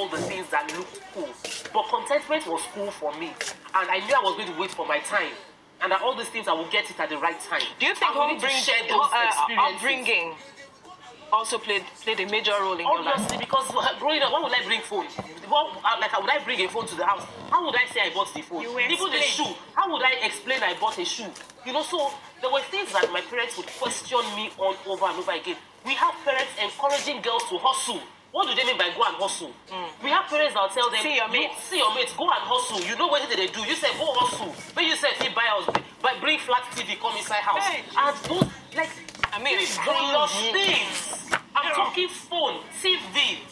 all the things that look cool. But contentment was cool for me. And I knew I was going to wait for my time. And that all these things, I will get it at the right time. Do you think upbringing also played a major role in your life? Obviously, because growing up, why would I bring phone? Would I bring a phone to the house? How would I say I bought the phone? Even the shoe. How would I explain I bought a shoe? You know, so there were things that my parents would question me on over and over again. We have parents encouraging girls to hustle. What do they mean by go and hustle? We have parents that will tell them, see your mates, go and hustle. You know what they do. You say, go hustle. When you say, buy house, bring flat TV, come inside house. Hey. And those, like, those things. I'm talking phone, TV,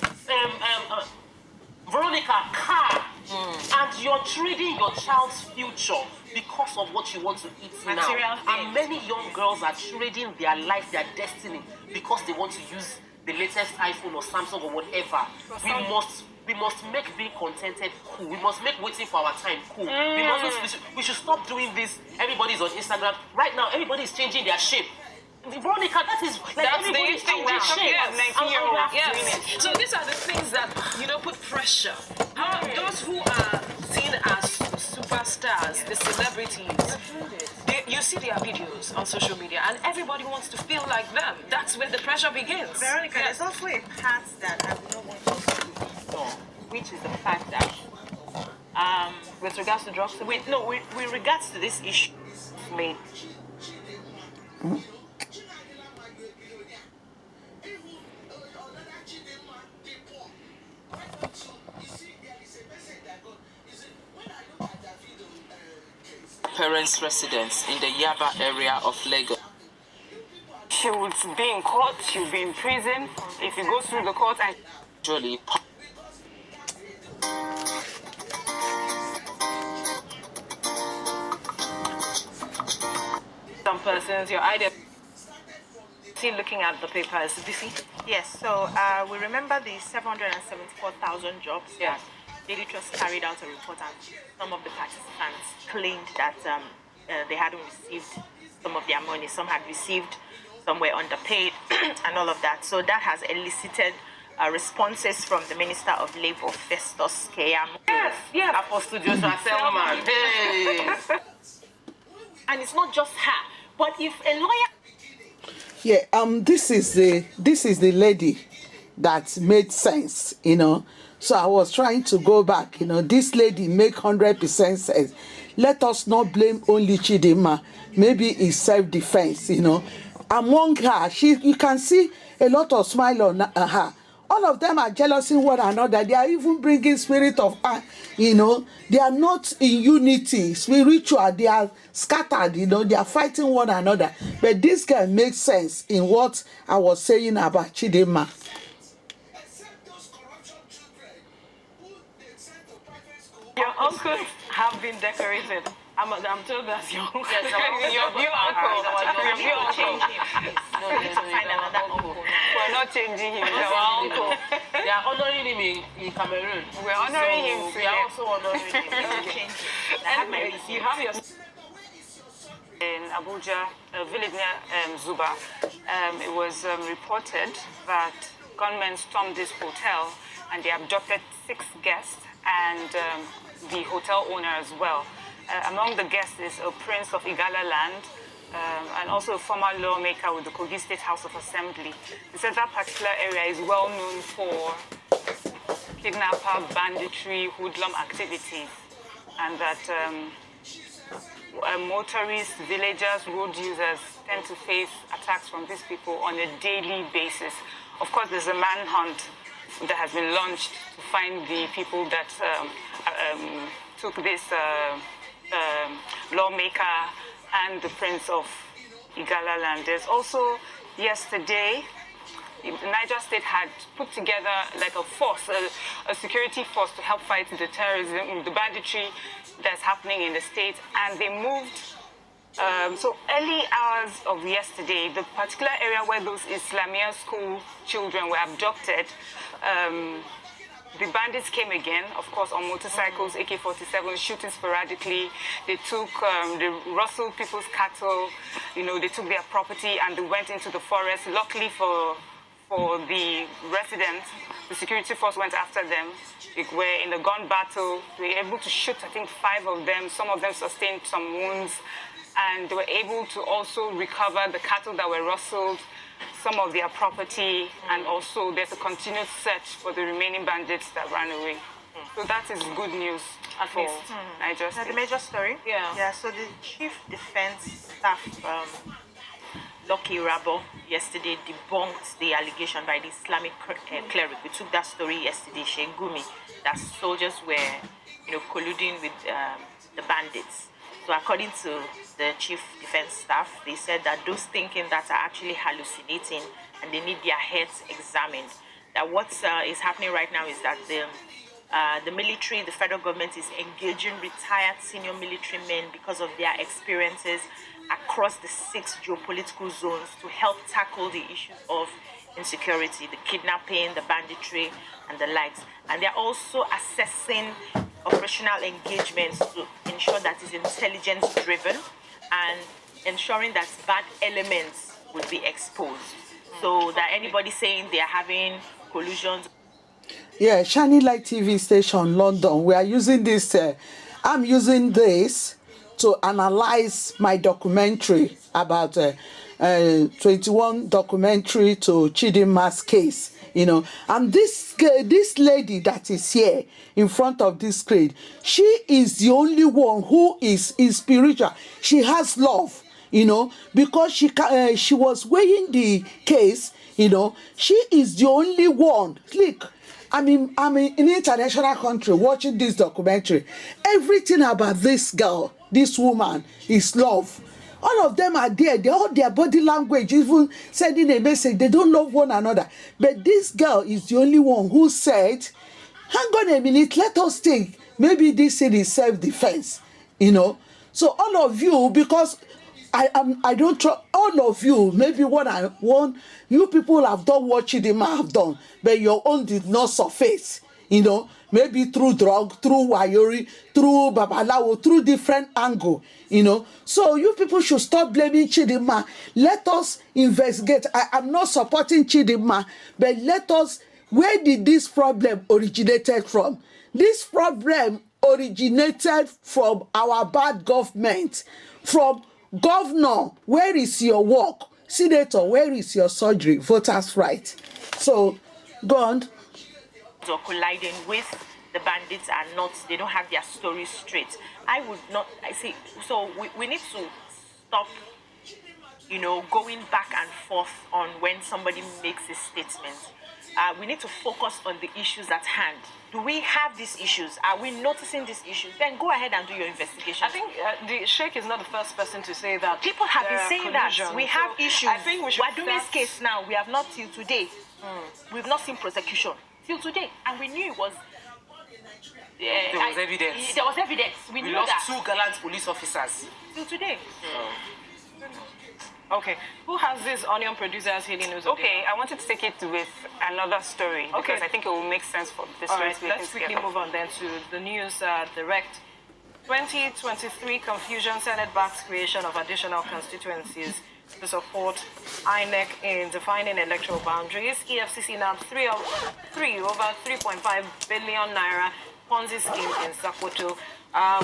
Veronica, car. And you're trading your child's future because of what you want to eat now. And many young girls are trading their life, their destiny, because they want to use the latest iPhone or Samsung or whatever. We must make being contented cool. We must make waiting for our time cool. We should stop doing this. Everybody's on Instagram. Right now, everybody's changing their shape. Veronica, that's everybody's changing shape. Yes. So these are the things that, put pressure. Those who are seen as superstars, the celebrities, you see their videos on social media and everybody wants to feel like them. That's where the pressure begins. Veronica, there's also a part that I would not want us to ignore, which is the fact that with regards to drugs, with regards to this issue, parents' residence in the JAJA area of Lagos. She would be in court, she would be in prison if it goes through the court and Actually, some persons, your idea. See, looking at the papers, busy. yes, so we remember the 774,000 jobs. Yes. Daily Trust carried out a report and some of the participants claimed that they hadn't received some of their money. Some had received, some were underpaid, and all of that. So that has elicited responses from the Minister of Labour, Festus Keyamo. Yes. Apostle Joshua Selman. Hey. And it's not just her, but if a lawyer... Yeah, this is the lady that made sense, So I was trying to go back, this lady make 100% sense. Let us not blame only Chidinma. Maybe it's self-defense, Among her, you can see a lot of smile on her. All of them are jealous in one another. They are even bringing spirit of, they are not in unity, spiritual. They are scattered, they are fighting one another. But this guy makes sense in what I was saying about Chidinma. Your uncles have been decorated. I'm told that's your uncle. Yes, your uncle. We don't change him. No, find another uncle. We're not changing him. Our uncle. They are honoring him in Cameroon. We're honoring him. We are also honoring him. Anyway, you have your... In Abuja, a village near Zuba, it was reported that gunmen stormed this hotel and they abducted 6 guests and the hotel owner as well. Among the guests is a prince of Igala land and also a former lawmaker with the Kogi State House of Assembly. He says that particular area is well known for kidnapper, banditry, hoodlum activities, and that motorists, villagers, road users tend to face attacks from these people on a daily basis. Of course, there's a manhunt that has been launched to find the people that took this lawmaker and the Prince of Igala land. There's also, yesterday, Niger State had put together like a force, a security force to help fight the terrorism, the banditry that's happening in the state, and they moved. So early hours of yesterday, the particular area where those Islamia school children were abducted, the bandits came again, of course, on motorcycles, AK-47, shooting sporadically. They took, they rustled people's cattle, they took their property and they went into the forest. Luckily for for the residents. The security force went after them. They were in a gun battle. They were able to shoot, I think, 5 of them. Some of them sustained some wounds. And they were able to also recover the cattle that were rustled, some of their property, and also there's a continued search for the remaining bandits that ran away. So that is good news for Niger State. The major story? Yeah, so the Chief Defense Staff, Lucky Rabo, yesterday debunked the allegation by the Islamic cleric. We took that story yesterday, Sheikh Gumi, that soldiers were, colluding with the bandits. So according to the Chief Defense Staff, they said that those thinking that are actually hallucinating and they need their heads examined. That what is happening right now is that the military, the federal government is engaging retired senior military men because of their experiences across the 6 geopolitical zones to help tackle the issues of insecurity, the kidnapping, the banditry, and the likes. And they're also assessing operational engagements to ensure that it's intelligence-driven and ensuring that bad elements would be exposed. So that anybody saying they are having collusions. Yeah, Shining Light TV station, London. We are using this. I'm using this to analyze my documentary about 21 documentary to Chidinma's case. And this lady that is here in front of this screen, she is the only one who is spiritual. She has love, because she was weighing the case. She is the only one. Look, I'm in an international country watching this documentary. Everything about this girl, this woman, is love. All of them are there. All their body language, even sending a message, they don't love one another. But this girl is the only one who said, hang on a minute, let us think. Maybe this thing is self-defense, So all of you, because I don't trust all of you, maybe you people have done what Chidinma have done, but your own did not surface, maybe through drug, through wiring, through babalawo, through different angle, So you people should stop blaming Chidinma. Let us investigate. I am not supporting Chidinma, but let us, where did this problem originated from? This problem originated from our bad government, from governor, where is your work? Senator, where is your surgery? Voters' right. So, go on. Or colliding with the bandits are not, they don't have their story straight. I say, so we need to stop, going back and forth on when somebody makes a statement. We need to focus on the issues at hand. Do we have these issues? Are we noticing these issues? Then go ahead and do your investigation. I think the Sheikh is not the first person to say that. People have been saying that. We have issues. I think we're doing this case now. We have not till today. We've not seen prosecution till today. And we knew it was... there was evidence. There was evidence. We knew lost that. 2 gallant police officers. Till today. Okay, who has this onion producers healing news? Okay, I wanted to take it with another story because I think it will make sense for this story. All right, let's quickly move on then to the news direct. 2023 confusion, Senate backs creation of additional constituencies to support INEC in defining electoral boundaries. EFCC nabbed 3 over 3.5 billion naira Ponzi scheme in Sokoto.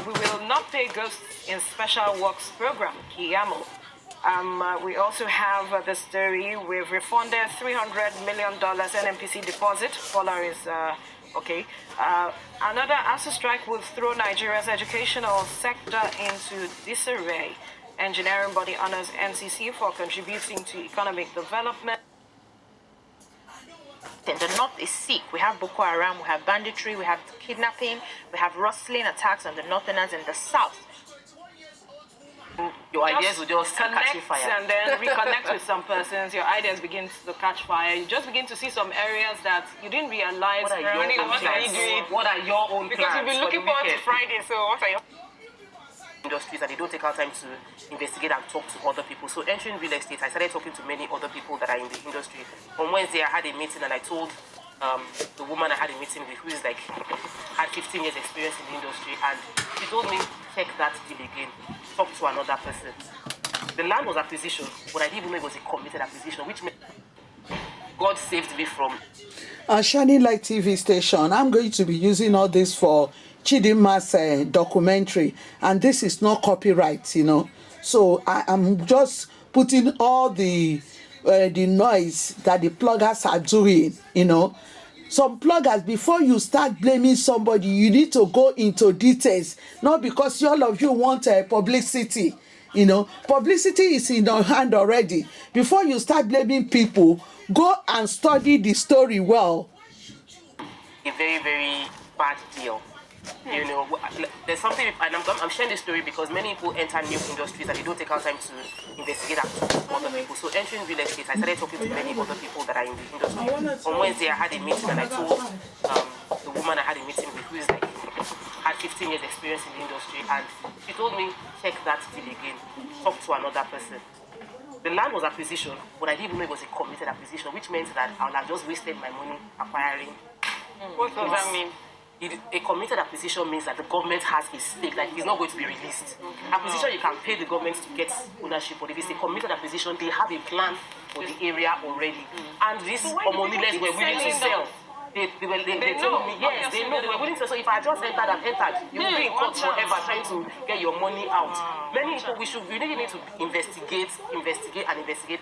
We will not pay ghosts in special works program, Kiyamo. We also have the story. We've refunded $300 million NMPC deposit. Dollar is okay. Another ASU strike will throw Nigeria's educational sector into disarray. Engineering body honors NCC for contributing to economic development. The north is sick. We have Boko Haram, we have banditry, we have kidnapping, we have rustling attacks on the northerners and the south. Your ideas will just catch fire. And then reconnect with some persons. Your ideas begin to catch fire. You just begin to see some areas that you didn't realize. What are your own plans? What are your own because plans? Because you've been looking forward to Friday, so what are your industries, and they don't take our time to investigate and talk to other people. So entering real estate, I started talking to many other people that are in the industry. On Wednesday, I had a meeting and I told the woman I had a meeting with, who is like had 15 years experience in the industry, and she told me, check that deal again, talk to another person. The land was acquisition, but I didn't even know it was a committed acquisition, which meant God saved me from. Shining Light TV station, I'm going to be using all this for Chidinma's documentary, and this is not copyright, you know. So I am just putting all the noise that the pluggers are doing, you know. Some pluggers, before you start blaming somebody, you need to go into details, not because all of you want publicity. You know, publicity is in your hand already. Before you start blaming people, go and study the story well. A very, very bad deal. You know, there's something, and I'm sharing this story because many people enter new industries and they don't take out time to investigate and talk to other people. So entering real estate, I started talking to many other people that are in the industry. On Wednesday, I had a meeting and I told the woman I had a meeting with, who is like, had 15 years experience in the industry, and she told me, check that deal again, talk to another person. The land was acquisition, but I didn't even know it was a committed acquisition, which meant that I would have just wasted my money acquiring. What does that mean? A committed acquisition means that the government has a stake, like it's not going to be released. Acquisition, you can pay the government to get ownership, but if it's a committed acquisition, they have a plan for the area already. And these Omoniles were willing to sell. They told me, yes, they know they were willing to. So if I just entered, you will be in court forever trying to get your money out. Many people, we really need to investigate.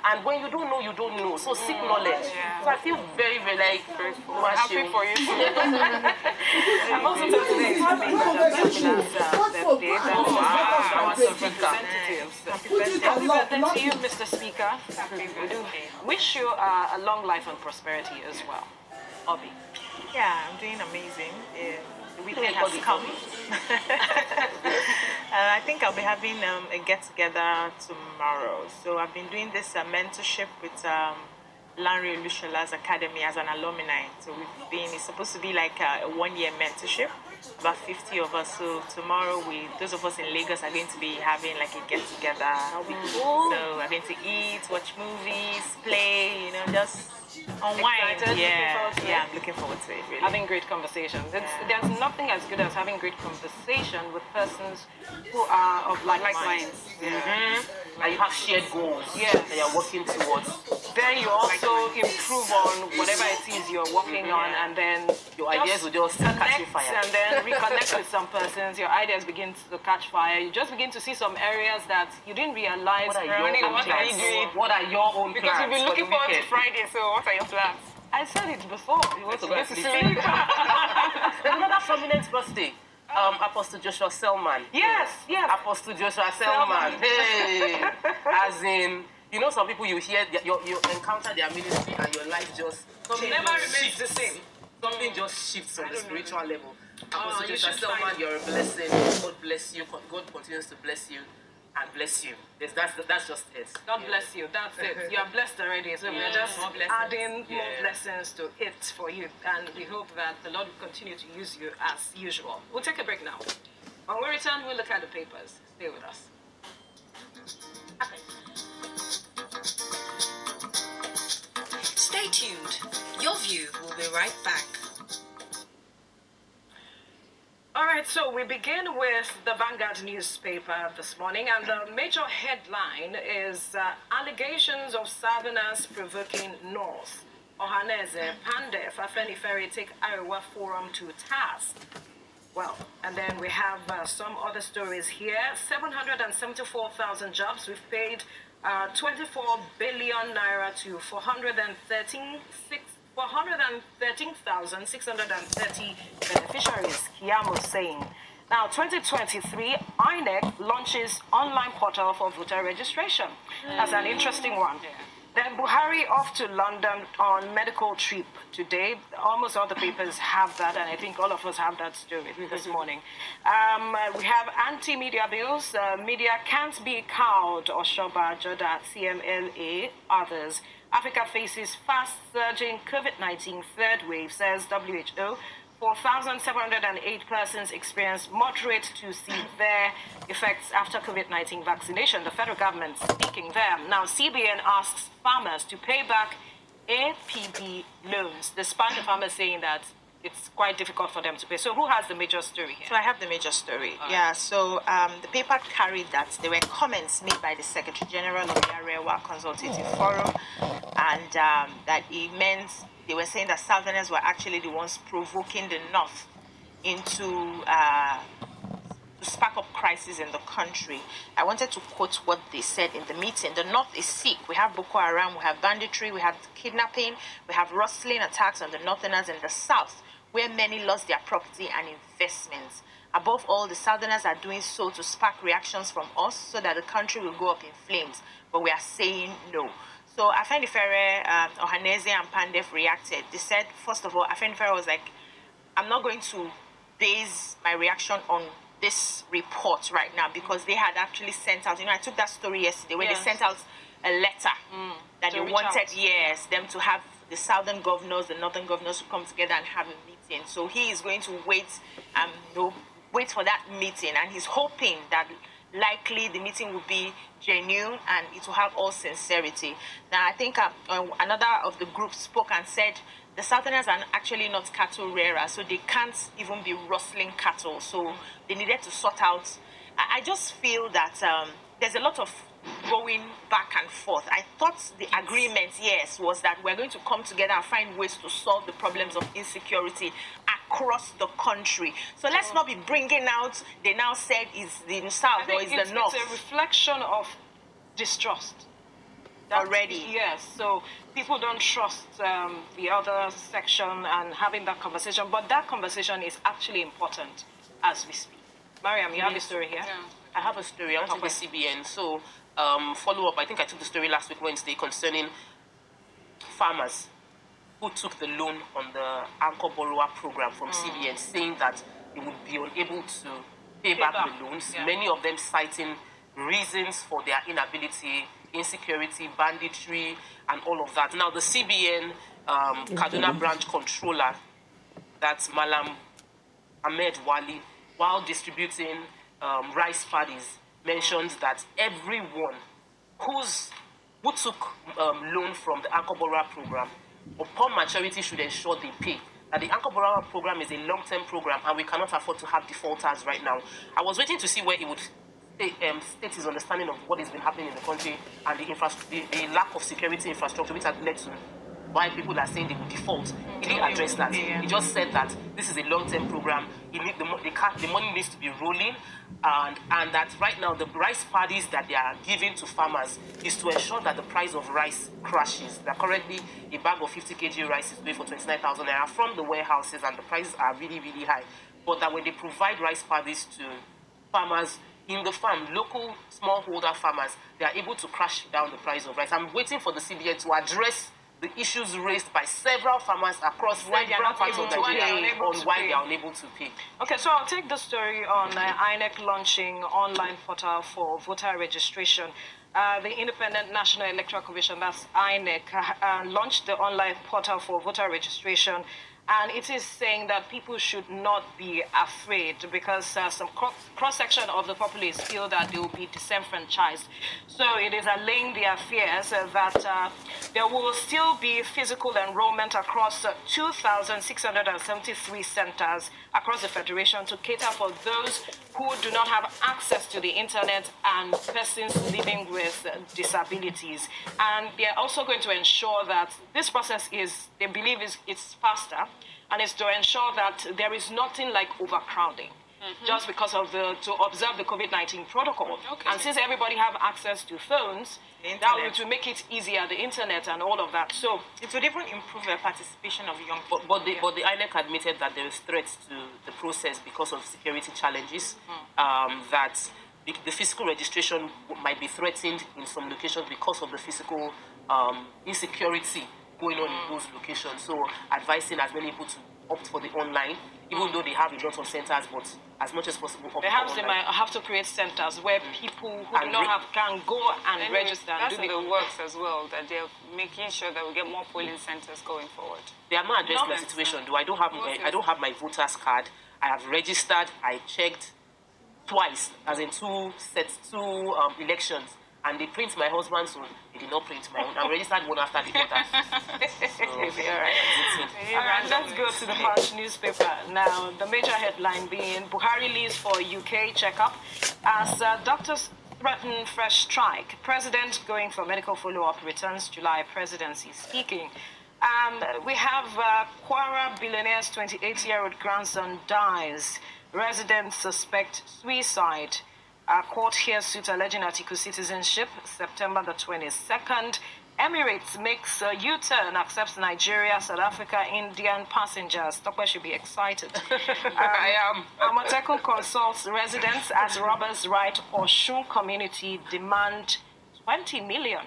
And when you don't know, you don't know. So seek knowledge. So I feel very, very like Happy for you. I'm also today is birthday. Our representatives. Happy birthday to you, Mr. Speaker. We do wish you a long life and prosperity as well. Obi. Yeah, I'm doing amazing. The weekend has come. I think I'll be having a get-together tomorrow. So I've been doing this mentorship with Lanre Olushola's Academy as an alumni. So it's supposed to be like a one-year mentorship, about 50 of us. So tomorrow, those of us in Lagos are going to be having like a get-together. That'll be cool. So we're going to eat, watch movies, play, you know, just unwind. Yeah, I'm looking forward to it, really. Having great conversations. There's nothing as good as having great conversation with persons who are of like minds. And you have shared goals that you're working towards. Then you also improve on whatever it is you're working on, and then your ideas will just catch fire. And then reconnect with some persons. Your ideas begin to catch fire. You just begin to see some areas that you didn't realize. What are your own plans? What are your own plans? Because you've been looking forward to Friday, so what are your plans? I said it before. You want to go to sleep? Another prominent birthday. Apostle Joshua Selman. Yes. Apostle Joshua Selman. Hey, as in, you know, some people you hear, you encounter their ministry and your life just never remains the same. Something just shifts on the spiritual level. Apostle you Joshua should Selman, you're a blessing. God bless you. God continues to bless you and bless you. That's just it. God bless you. That's it. You are blessed already. So we're just adding more blessings to it for you. And we hope that the Lord will continue to use you as usual. We'll take a break now. When we return, we'll look at the papers. Stay with us. Stay tuned. Your View will be right back. All right, so we begin with the Vanguard newspaper this morning, and the major headline is allegations of Southerners provoking North. Ohaneze, Pande, Fafeni Ferry take Iowa Forum to task. Well, and then we have some other stories here. 774,000 jobs. We've paid 24 billion naira to 413,630 beneficiaries, Kiamo saying. Now, 2023, INEC launches online portal for voter registration. That's an interesting one. Then Buhari off to London on medical trip today. Almost all the papers have that, and I think all of us have that story this morning. We have anti-media bills. Media can't be cowed, Oshoba, Joda, CMLA, others. Africa faces fast-surging COVID-19 third wave, says WHO. 4,708 persons experienced moderate to severe effects after COVID-19 vaccination. The federal government speaking there. Now, CBN asks farmers to pay back APB loans, despite the farmers saying that it's quite difficult for them to pay. So who has the major story here? So I have the major story. Yeah, so the paper carried that there were comments made by the Secretary General of the Arewa Consultative Forum, and that it meant they were saying that Southerners were actually the ones provoking the North into to spark up crisis in the country. I wanted to quote what they said in the meeting. The North is sick. We have Boko Haram, we have banditry, we have kidnapping, we have rustling attacks on the Northerners in the South, where many lost their property and investments. Above all, the Southerners are doing so to spark reactions from us so that the country will go up in flames. But we are saying no. So Afenifere, Ohaneze and Pandef reacted. They said, first of all, Afenifere was like, I'm not going to base my reaction on this report right now because they had actually sent out, I took that story yesterday where they sent out a letter that they wanted, them to have the southern governors, the northern governors to come together and have a meeting. So he is going to wait for that meeting, and he's hoping that likely the meeting will be genuine and it will have all sincerity. Now, I think another of the groups spoke and said the Southerners are actually not cattle rearers, so they can't even be rustling cattle. So they needed to sort out. I just feel that there's a lot of going back and forth. I thought the agreement, yes, was that we're going to come together and find ways to solve the problems of insecurity across the country. So let's not be bringing out, they now said is the South or is the North. It's a reflection of distrust. Already. Yes, so people don't trust the other section and having that conversation, but that conversation is actually important as we speak. Mariam, you have a story here? Yeah. I have a story. I want to the CBN. So, follow up. I think I took the story last week, Wednesday, concerning farmers who took the loan on the Anchor Borrower program from CBN, saying that they would be unable to pay back the loans. Yeah. Many of them citing reasons for their inability, insecurity, banditry, and all of that. Now, the CBN Kaduna branch controller, that's Malam Ahmed Wali, while distributing rice paddies, mentioned that everyone who took loan from the Anchor Borrower program, upon maturity should ensure they pay. That the Anchor Borrower program is a long-term program and we cannot afford to have defaulters right now. I was waiting to see where he would state his understanding of what has been happening in the country and the lack of security infrastructure which has led to why people are saying they will default. He didn't address that. He just said that this is a long-term program. The money needs to be rolling, and that right now the rice paddies that they are giving to farmers is to ensure that the price of rice crashes. That currently a bag of 50 kg rice is going for 29,000 naira from the warehouses, and the prices are really, really high. But that when they provide rice paddies to farmers in the farm, local smallholder farmers, they are able to crash down the price of rice. I'm waiting for the CBN to address the issues raised by several farmers across several parts of Nigeria on why they are unable to pay. Okay, so I'll take the story on INEC launching online portal for voter registration. The Independent National Electoral Commission, that's INEC, launched the online portal for voter registration. And it is saying that people should not be afraid because some cross-section of the populace feel that they will be disenfranchised. So it is allaying their fears that there will still be physical enrollment across 2,673 centers across the Federation to cater for those who do not have access to the internet and persons living with disabilities. And they're also going to ensure that this process they believe it's faster, and it's to ensure that there is nothing like overcrowding. Just because of to observe the COVID-19 protocol. Okay. And since everybody have access to phones, that will make it easier, the internet and all of that. So it would even improve the participation of young people. But the INEC admitted that there is threats to the process because of security challenges, that the physical registration might be threatened in some locations because of the physical insecurity going on in those locations. So advising as many people to opt for the online, even though they have a lot of centers, but as much as possible opt perhaps for they online. might have to create centers where people who do not have can go and register. That's in the works as well, that they're making sure that we get more polling centers going forward. They are not addressing the situation, though. I don't have my voter's card. I have registered. I checked twice, as in two elections, and they print my husband's own. They did not print my own. I registered one after the other. All right, let's go to the Punch newspaper. Now, the major headline being Buhari leaves for UK checkup as doctors threaten fresh strike. President going for medical follow-up returns July presidency speaking. We have Kwara billionaire's 28-year-old grandson dies. Residents suspect suicide. Court hears suit alleging Article citizenship, September the 22nd. Emirates makes a U-turn, accepts Nigeria, South Africa, Indian passengers. Tokwe should be excited. I am. Amatekun consults residents as robbers right Osun community demand 20 million.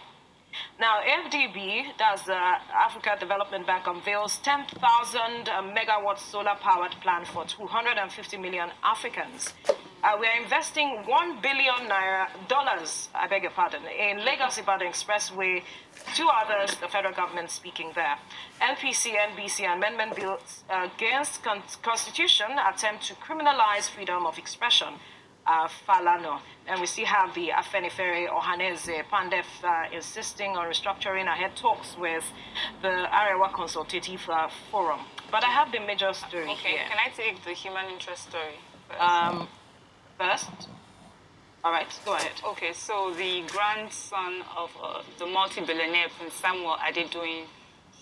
Now, FDB, that's the Africa Development Bank, unveils 10,000 megawatt solar-powered plan for 250 million Africans. We are investing $1 billion, I beg your pardon, in Lagos-Ibadan Expressway. Two others, the federal government speaking there. NPC, NBC, amendment bills against Constitution attempt to criminalize freedom of expression. Falano. And we still have the Afenifere Ohaneze Pandef insisting on restructuring ahead talks with the Arewa Consultative Forum. But I have the major story here. Can I take the human interest story first? First? All right, go ahead. Okay, so the grandson of the multi-billionaire Prince Samuel Adedoyin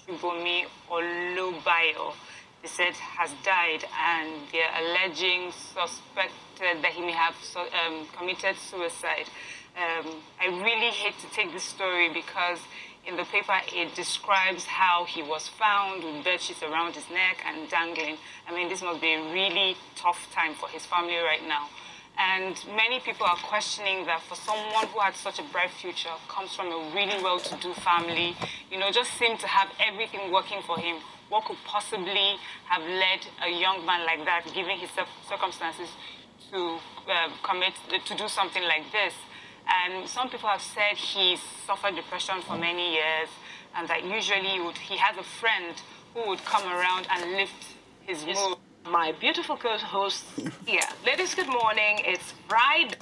Shubomi Olobayo, they said, has died, and they're alleging, suspected that he may have committed suicide. I really hate to take this story because in the paper it describes how he was found with bed sheets around his neck and dangling. I mean, this must be a really tough time for his family right now. And many people are questioning that for someone who had such a bright future, comes from a really well-to-do family, you know, just seemed to have everything working for him. What could possibly have led a young man like that, given his circumstances, to to do something like this? And some people have said he suffered depression for many years, and that usually he has a friend who would come around and lift his mood. My beautiful co-host here. Ladies, good morning. It's Friday.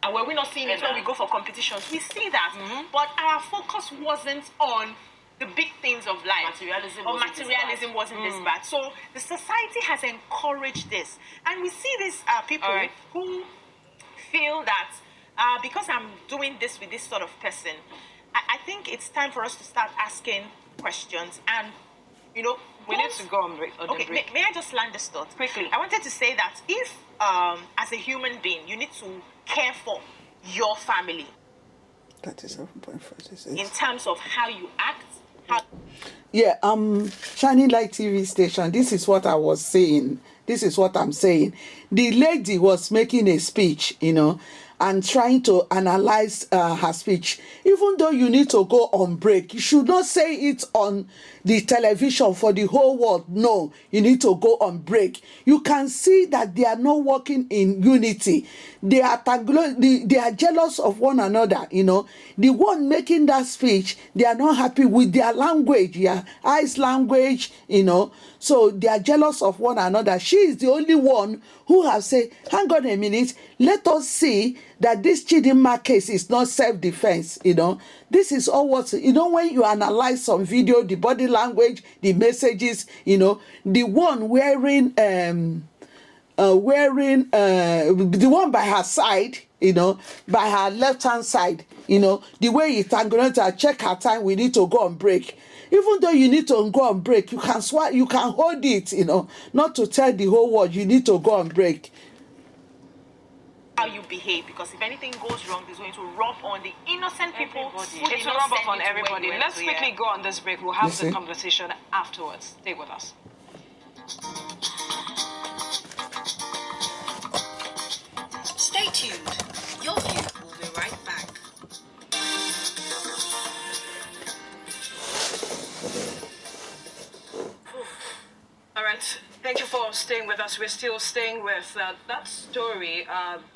And when we're not seeing it when we go for competitions, we see that. But our focus wasn't on the big things of life. Materialism wasn't this bad. So the society has encouraged this. And we see these people who feel that because I'm doing this with this sort of person, I think it's time for us to start asking questions. And, you know, we need to go on break. Okay, may I just land this thought? Quickly. I wanted to say that if, as a human being, you need to care for your family 37.46 in terms of how you act, yeah, Shining Light TV station, this is what I was saying. This is what I'm saying. The lady was making a speech, you know, and trying to analyze her speech. Even though you need to go on break, you should not say it on the television for the whole world. No, you need to go on break. You can see that they are not working in unity. They are they are jealous of one another, you know. The one making that speech, they are not happy with their language, yeah, eyes language, you know. So they are jealous of one another. She is the only one who has said, hang on a minute, let us see that this Chidinma case is not self-defense, you know. This is all what, you know, when you analyze some video, the body language, the messages, you know, the one wearing, the one by her side, you know, by her left-hand side, you know, the way it's going to check her time, we need to go on break. Even though you need to go on break, you can hold it, you know, not to tell the whole world you need to go on break. how you behave, because if anything goes wrong, it's going to rub on the innocent people. It will rub off on everybody. Let's quickly go on this break. We'll have the conversation afterwards. Stay with us. Stay tuned. Your view will be right back. All right. Thank you for staying with us. We're still staying with that story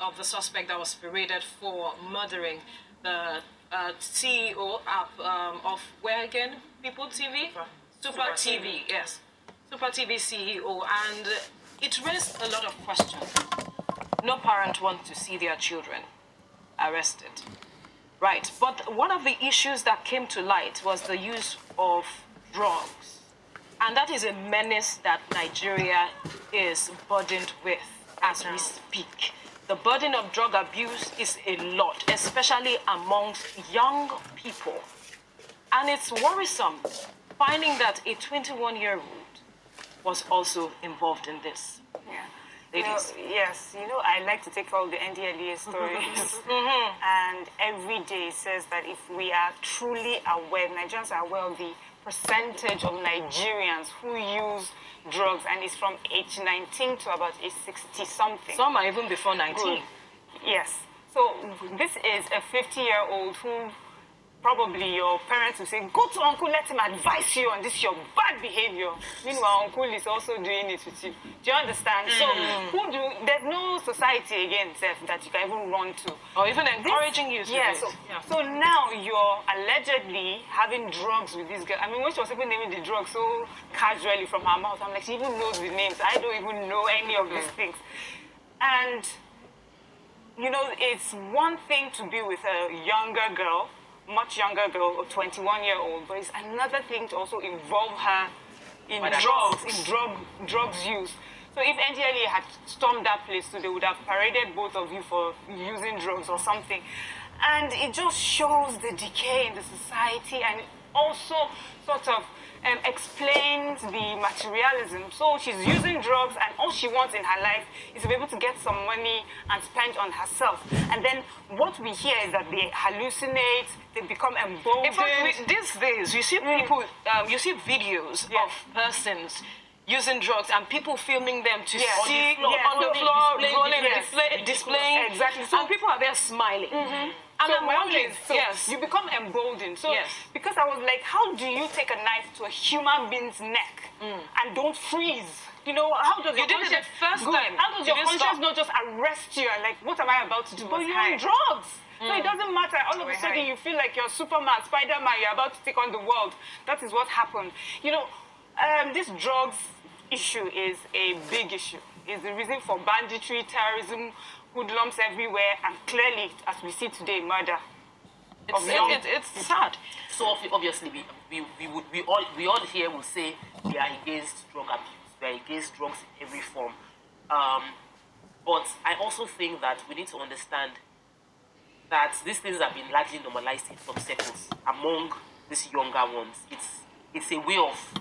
of the suspect that was paraded for murdering the CEO of where again? People TV? Super TV, yes. Super TV CEO. And it raised a lot of questions. No parent wants to see their children arrested. Right, but one of the issues that came to light was the use of drugs. And that is a menace that Nigeria is burdened with as we speak. The burden of drug abuse is a lot, especially amongst young people. And it's worrisome finding that a 21-year-old was also involved in this. Yeah. Ladies. Yes, I like to take all the NDLEA stories. And every day it says that if we are truly aware, Nigerians are aware of the percentage of Nigerians who use drugs, and it's from age 19 to about age 60-something. Some are even before 19. Good. Yes. So this is a 50-year-old who probably your parents will say, go to uncle, let him advise you on this, your bad behavior. Meanwhile, uncle is also doing it with you. Do you understand? So there's no society again, Seth, that you can even run to. Or even encouraging you to Yeah, do it. so now you're allegedly having drugs with this girl. I mean, when she was even naming the drugs so casually from her mouth, I'm like, she even knows the names. I don't even know any of these things. And, it's one thing to be with a younger girl, much younger girl, a 21-year-old, but it's another thing to also involve her in drugs use. So if NDLEA had stormed that place, so they would have paraded both of you for using drugs or something. And it just shows the decay in the society, and it also sort of explains the materialism. So she's using drugs, and all she wants in her life is to be able to get some money and spend on herself. And then what we hear is that they hallucinate, they become emboldened. In fact, these days, you see people, you see videos of persons using drugs and people filming them to see on the floor, rolling, displaying. Exactly. So and people are there smiling. And I'm wondering, you become emboldened. So, because I was like, how do you take a knife to a human being's neck and don't freeze? How does your conscience... How does your conscience not just arrest you and like, what am I about to do? But you're on drugs. So it doesn't matter. All of a sudden, you feel like you're Superman, Spider-Man, you're about to take on the world. That is what happened. This drugs issue is a big issue. It's the reason for banditry, terrorism, hoodlums everywhere, and clearly, as we see today, murder. It's sad. So obviously, we all here will say we are against drug abuse. We are against drugs in every form. But I also think that we need to understand that these things have been largely normalized in some circles among these younger ones. It's a way of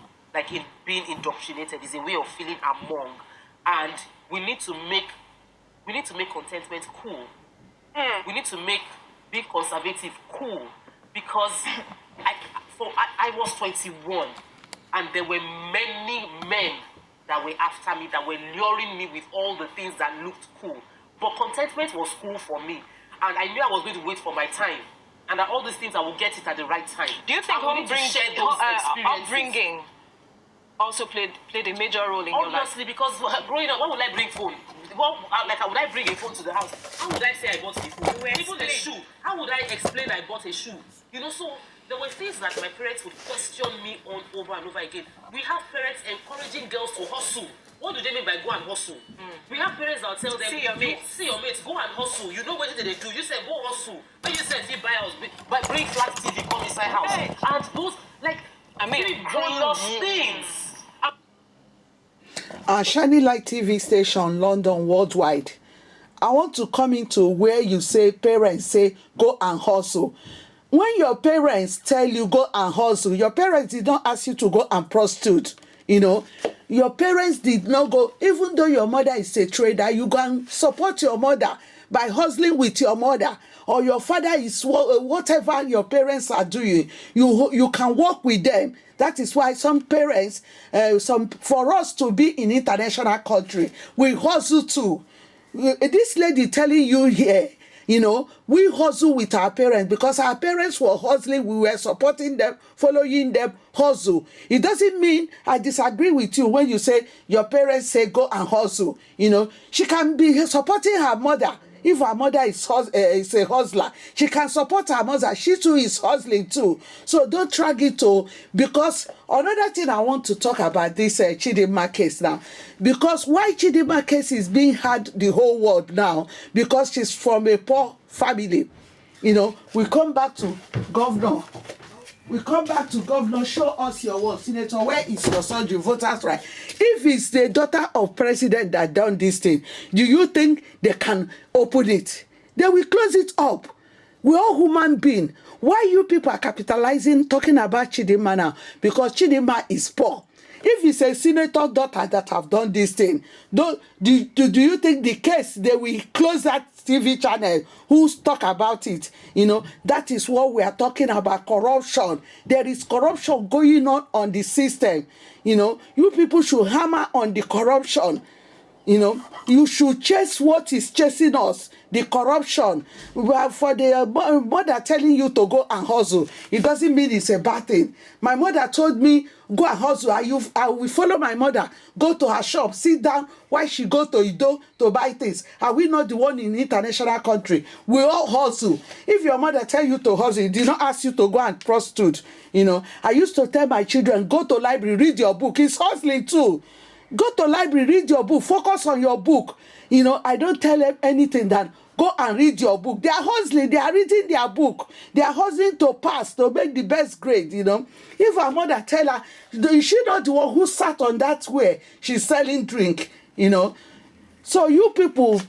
being indoctrinated. It's a way of feeling among, and we need to make contentment cool. We need to make being conservative cool, because I was 21 and there were many men that were after me, that were luring me with all the things that looked cool. But contentment was cool for me, and I knew I was going to wait for my time, and that all these things I will get it at the right time. Do you think upbringing also played a major role in your life? Obviously, because growing up, why would I bring phone? Would I bring a phone to the house? How would I say I bought a phone? Even a shoe. How would I explain I bought a shoe? So there were things that my parents would question me on over and over again. We have parents encouraging girls to hustle. What do they mean by go and hustle? We have parents that will tell them, see your mates, go and hustle. You know what they do. You say, go hustle. When you said, buy house, bring flat TV, come inside house. Hey. And those, grown-up things. Shiny Light TV station, London, worldwide. I want to come into where you say, parents say, go and hustle. When your parents tell you go and hustle, your parents did not ask you to go and prostitute. Your parents did not go, even though your mother is a trader, you go and support your mother by hustling with your mother, or your father is whatever your parents are doing, you can work with them. That is why some parents, for us to be in international country, we hustle too. This lady telling you here, we hustle with our parents because our parents were hustling, we were supporting them, following them, hustle. It doesn't mean I disagree with you when you say your parents say go and hustle. She can be supporting her mother. If her mother is a hustler, she can support her mother. She too is hustling too. So don't drag it to, because another thing I want to talk about this Chidinma case now. Because why Chidinma case is being heard the whole world now? Because she's from a poor family. You know, we come back to governor. Show us your work. Senator, where is your son, the voters' right? If it's the daughter of president that done this thing, do you think they can open it? They will close it up. We're all human beings. Why you people are capitalizing, talking about Chidinma now? Because Chidinma is poor. If it's a senator daughter that have done this thing, do you think the case, they will close that TV channel who talk about it? You know, that is what we are talking about, corruption. There is corruption going on the system. You know, you people should hammer on the corruption. You know, you should chase what is chasing us, the corruption. Well, for the mother telling you to go and hustle, it doesn't mean it's a bad thing. My mother told me, go and hustle. I will follow my mother, go to her shop, sit down while she go to Ido to buy things. Are we not the one in international country? We all hustle. If your mother tell you to hustle, it did not ask you to go and prostitute. You know, I used to tell my children, go to library, read your book. It's hustling too. Go to library, read your book, focus on your book. You know, I don't tell them anything than go and read your book. They are hustling, they are reading their book. They are hustling to pass, to make the best grade, you know. If her mother tell her, is she not the one who sat on that way? She's selling drink, you know. So you people,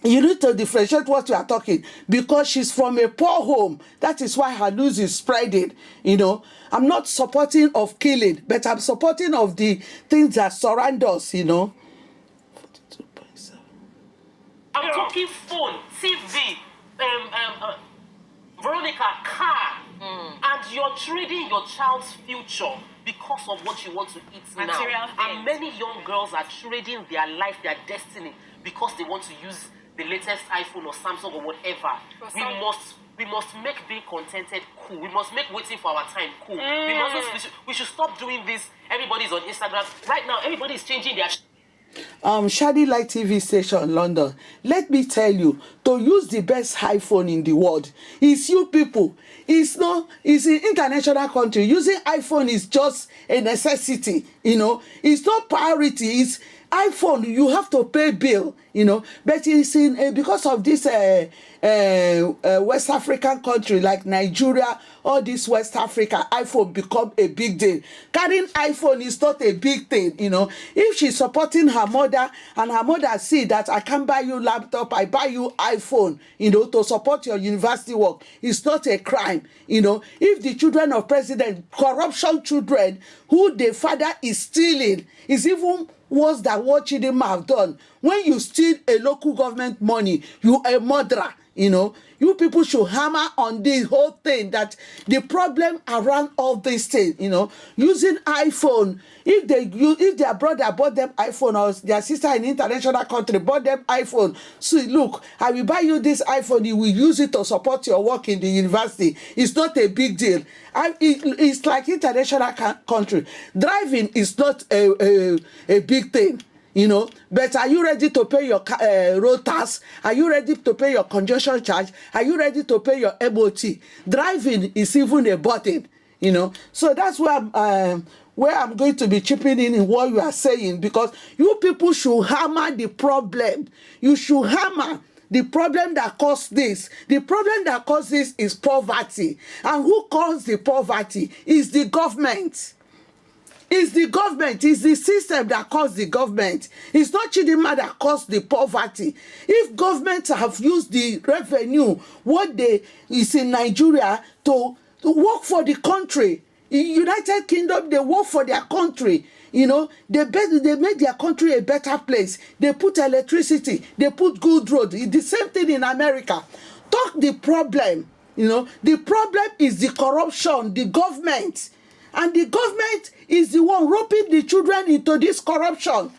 you need to differentiate what you are talking, because she's from a poor home. That is why her news is spreading, you know. I'm not supporting of killing, but I'm supporting of the things that surround us, you know. I'm talking phone, TV, Veronica, car, and you're trading your child's future because of what you want to eat Material now. things. And many young girls are trading their life, their destiny, because they want to use the latest iPhone or Samsung or whatever. We must make being contented cool. We must make waiting for our time cool. We should stop doing this. Everybody's on Instagram right now. Everybody is changing their. Shady Light TV station, London. Let me tell you, to use the best iPhone in the world is you people. It's an international country. Using iPhone is just a necessity, you know. It's not priority. It's iPhone. You have to pay bill, you know. But it's in because of this West African country like Nigeria, all this West Africa, iPhone become a big deal. Carrying iPhone is not a big thing, you know. If she's supporting her mother and her mother see that I can buy you laptop, I buy you iPhone, you know, to support your university work, it's not a crime, you know. If the children of president, corruption children, who the father is stealing, is even worse than what Chidinma have done. When you steal a local government money, you a murderer. You know, you people should hammer on this whole thing, that the problem around all these things, you know, using iPhone. If their brother bought them iPhone, or their sister in international country bought them iPhone, so look, I will buy you this iPhone, you will use it to support your work in the university. It's not a big deal. It's like international country. Driving is not a big thing. You know, but are you ready to pay your road tax? Are you ready to pay your congestion charge? Are you ready to pay your MOT? Driving is even a burden, you know. So that's where I'm going to be chipping in what you are saying, because you people should hammer the problem. You should hammer the problem that caused this. The problem that caused this is poverty. And who caused the poverty? Is the government. It's the government, it's the system that caused the government. It's not Chidinma that caused the poverty. If governments have used the revenue, what they is in Nigeria, to work for the country. In United Kingdom, they work for their country. You know, they make their country a better place. They put electricity, they put good road. It's the same thing in America. Talk the problem. You know, the problem is the corruption, the government. And the government is the one roping the children into this corruption.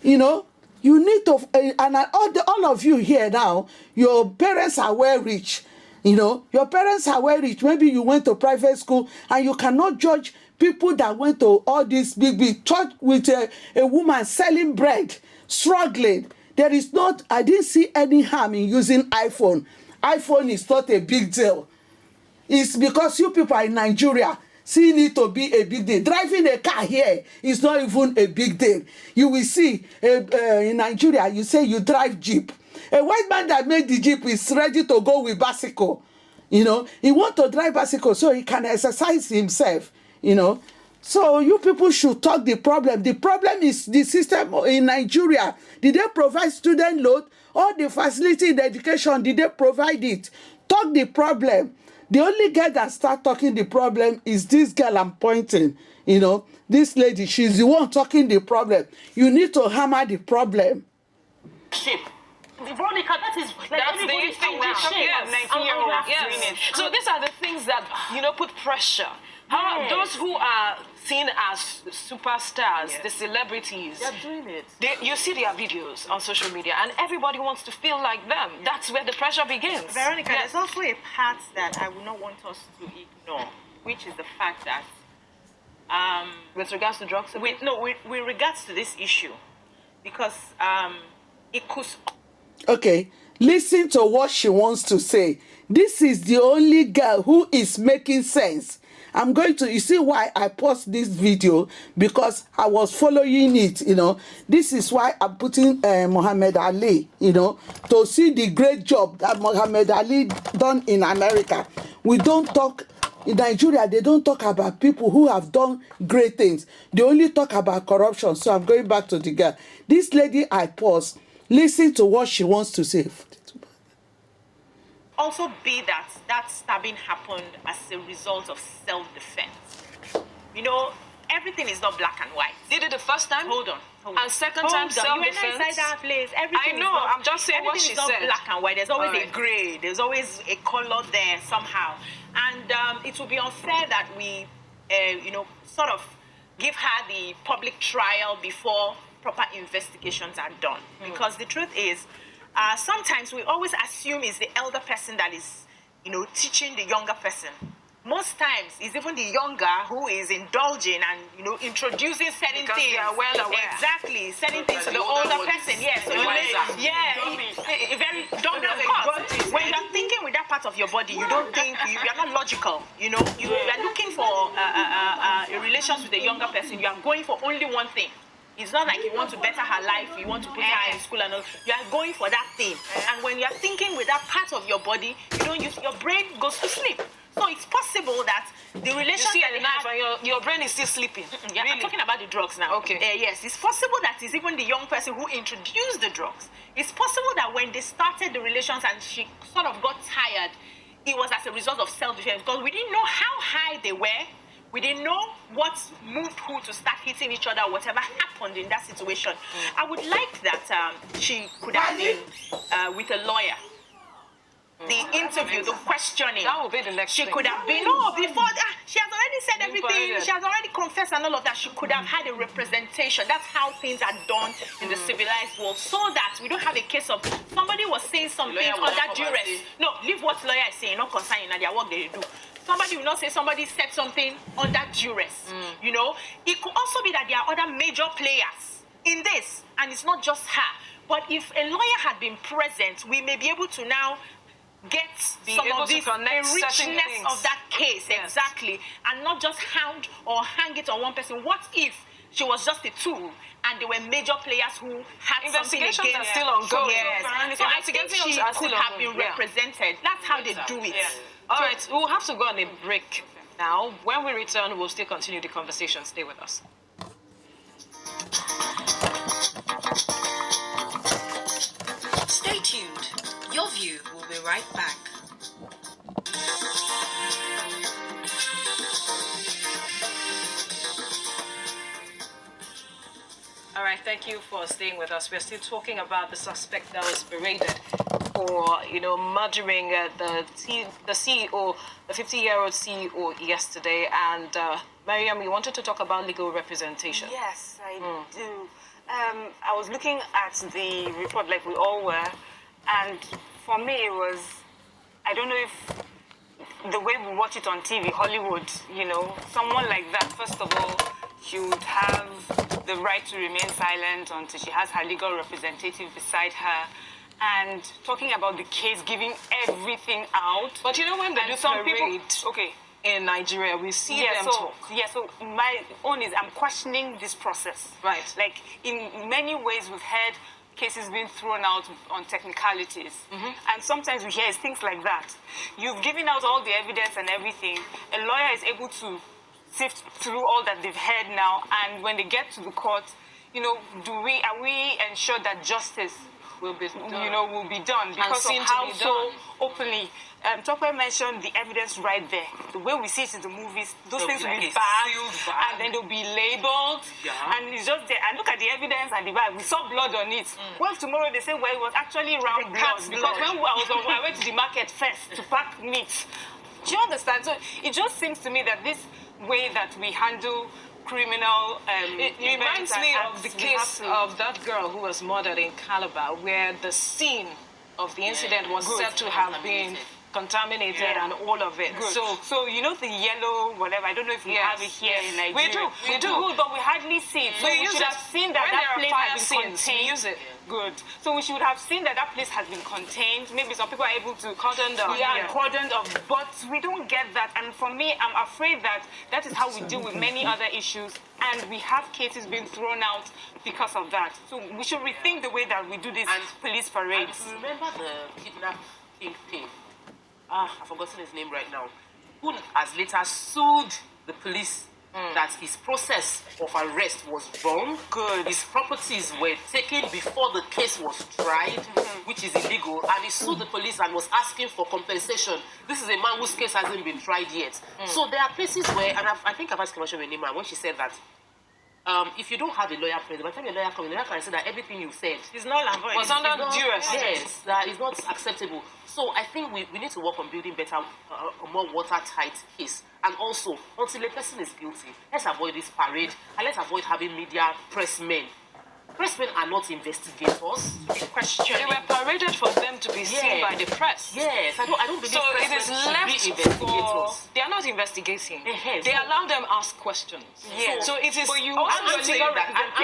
You know, you need to, and all of you here now, your parents are well rich. You know, your parents are well rich. Maybe you went to private school, and you cannot judge people that went to all these big church with a woman selling bread, struggling. There is not, I didn't see any harm in using iPhone. iPhone is not a big deal. It's because you people are in Nigeria seeing it to be a big deal. Driving a car here is not even a big deal. You will see in Nigeria, you say you drive Jeep. A white man that made the Jeep is ready to go with bicycle. You know, he want to drive bicycle so he can exercise himself, you know. So you people should talk the problem. The problem is the system in Nigeria. Did they provide student loan? All the facility in the education, did they provide it? Talk the problem. The only girl that start talking the problem is this girl I'm pointing. You know, this lady, she's the one talking the problem. You need to hammer the problem. Shape. Veronica, that is like That's the thing now. Yes. 19-year-olds doing it. So these are the things that, put pressure. How those who are seen as superstars, the celebrities, they're doing it. You see their videos on social media, and everybody wants to feel like them. That's where the pressure begins. Veronica, there's also a part that I would not want us to ignore, which is the fact that with regards to drugs, with regards to this issue, because it could. Okay, listen to what she wants to say. This is the only girl who is making sense. I'm going to, you see why I post this video? Because I was following it, you know. This is why I'm putting Muhammad Ali, you know, to see the great job that Muhammad Ali done in America. We don't talk, in Nigeria, they don't talk about people who have done great things. They only talk about corruption. So I'm going back to the girl. This lady I paused. Listen to what she wants to say. Also be that stabbing happened as a result of self-defense. You know, everything is not black and white. Did it the first time? Hold on. And second time, self-defense? You went inside that place. Everything I know, I'm just saying what she said. Everything is not black and white. There's always Right. a gray. There's always a color there somehow. And it would be unfair that we, sort of give her the public trial before proper investigations are done. Because the truth is, sometimes we always assume it's the elder person that is, teaching the younger person. Most times, it's even the younger who is indulging and, introducing certain Because things. they are well aware. Exactly, certain things to the older person. Yes, so don't of course. When you're thinking with that part of your body, you don't think, you are not logical. You are looking for relations with a younger person. You are going for only one thing. It's not like you want to better her life, you want to put her in school and all. You are going for that thing. And when you are thinking with that part of your body, your brain goes to sleep. So it's possible that the relationship you see at night, but your brain is still sleeping. Yeah, really? I'm talking about the drugs now. Okay. Yes, it's possible that it's even the young person who introduced the drugs. It's possible that when they started the relations and she sort of got tired, it was as a result of self-defense because we didn't know how high they were. We didn't know what moved who to start hitting each other, whatever happened in that situation. I would like that she could have been with a lawyer. The interview, the questioning. That would be the next She thing. could have been, before that, she has already said everything. She has already confessed and all of that. She could have had a representation. That's how things are done in the civilized world. So that we don't have a case of somebody was saying something under duress. No, leave what lawyer is saying, not concerning their work they do. Somebody will not say somebody said something under duress. It could also be that there are other major players in this, and it's not just her. But if a lawyer had been present, we may be able to now get some of this richness of that case, exactly, and not just hang it on one person. What if she was just a tool and there were major players who had something against? Investigations are still ongoing. Yes. So I think she could have been represented. That's how they do it. All right, we'll have to go on a break now. When we return, we'll still continue the conversation. Stay with us. Stay tuned. Your View will be right back. All right, thank you for staying with us. We're still talking about the suspect that was berated for, murdering the CEO, the 50-year-old CEO yesterday. And Mariam, you wanted to talk about legal representation. Yes, I do. I was looking at the report like we all were, and for me it was, I don't know if the way we watch it on TV, Hollywood, someone like that, first of all, she would have the right to remain silent until she has her legal representative beside her, and talking about the case, giving everything out. But you know, when they do some people, okay, in Nigeria, we see them talk. Yeah, so my own is I'm questioning this process. Right. Like, in many ways, we've had cases being thrown out on technicalities. And sometimes we hear things like that. You've given out all the evidence and everything. A lawyer is able to sift through all that they've heard now, and when they get to the court, you know, are we ensured that justice will be done because of how so openly. Tokwe mentioned the evidence right there. The way we see it in the movies, those things will be bagged, and then they'll be labeled, and it's just there. And look at the evidence and the bag. We saw blood on it. Well, tomorrow they say, well, it was actually round blood. Because when I went to the market first to pack meat. Do you understand? So it just seems to me that this way that we handle criminal it reminds me of the case of that girl who was murdered in Calabar, where the scene of the incident was said to have been contaminated and all of it. So you know the yellow whatever, I don't know if we have it here in Nigeria. We do. Good, but we hardly see it. So we should have seen that that place has been contained. We use it. Good. So we should have seen that that place has been contained. Maybe some people are able to cordoned off. Cordoned off. But we don't get that. And for me, I'm afraid that that is how we deal with many other issues. And we have cases being thrown out because of that. So we should rethink the way that we do this police parades. And remember the kidnapping thing? I've forgotten his name right now. Who has later sued the police that his process of arrest was wrong. His properties were taken before the case was tried, which is illegal, and he sued the police and was asking for compensation. This is a man whose case hasn't been tried yet. So there are places where, and I think I've asked Commissioner Wenima when she said that if you don't have a lawyer present, by the time your lawyer comes, the lawyer can say that everything you said is not was under duress. Yes, that is not acceptable. So I think we need to work on building better, more watertight case. And also, until a person is guilty, let's avoid this parade, and let's avoid having media pressmen. Pressmen are not investigators. They were paraded for them to be seen by the press. Yes, I don't believe so it is left investigators. They are not investigating. They allow them ask questions. Yes. So it is but you also I'm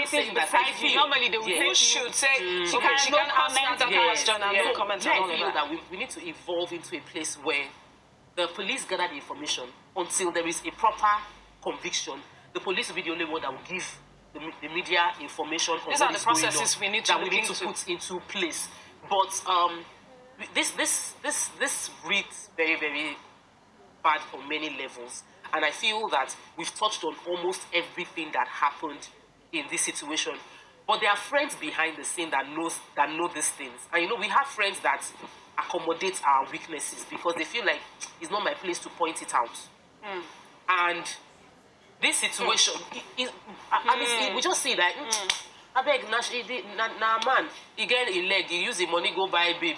saying that normally they will should say she can answer that question and no comment on all of that. We need to evolve into a place where the police gather the information until there is a proper conviction. The police will be the only one that will give the media information on these are the processes we need to put into place. But this reads very, very bad on many levels, and I feel that we've touched on almost everything that happened in this situation. But there are friends behind the scene that know these things, and you know we have friends that accommodate our weaknesses because they feel like it's not my place to point it out, and this situation, we just see that, I beg, man, he get a leg, he use the money, go buy babe,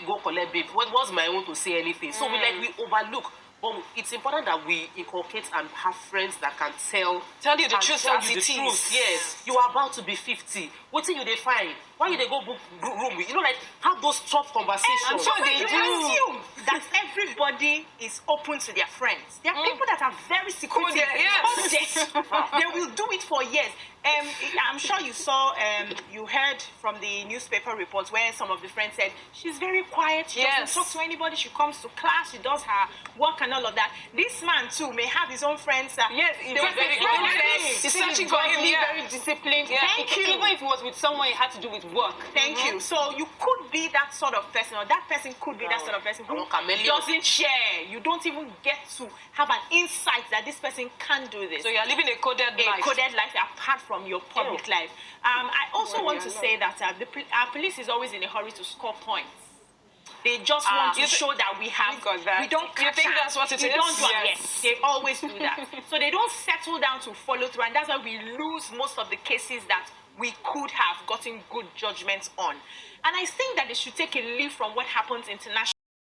go collect babe. What was my own to say anything? So we overlook. But it's important that we inculcate and have friends that can tell you the truth as it is. Yes, you are about to be 50. What thing you they find? Why you they go book room with? You know, like have those tough conversations. I'm sure they do. Assume that everybody is open to their friends. There are people that are very secretive. They will do it for years. I'm sure you saw, you heard from the newspaper reports where some of the friends said, she's very quiet, she doesn't talk to anybody, she comes to class, she does her work and all of that. This man too may have his own friends. He's searching for him, very disciplined. Thank you. Even if it was with someone, it had to do with work. Thank you. So you could be that sort of person, or that person could be that sort of person who doesn't share. You don't even get to have an insight that this person can do this. So you're living a coded life. A coded life apart from your public life. I also want to say that our police is always in a hurry to score points. They just want to show that we have. We don't. You think that's what it is? Yes, they always do that. So they don't settle down to follow through, and that's why we lose most of the cases that we could have gotten good judgments on. And I think that they should take a leaf from what happens internationally.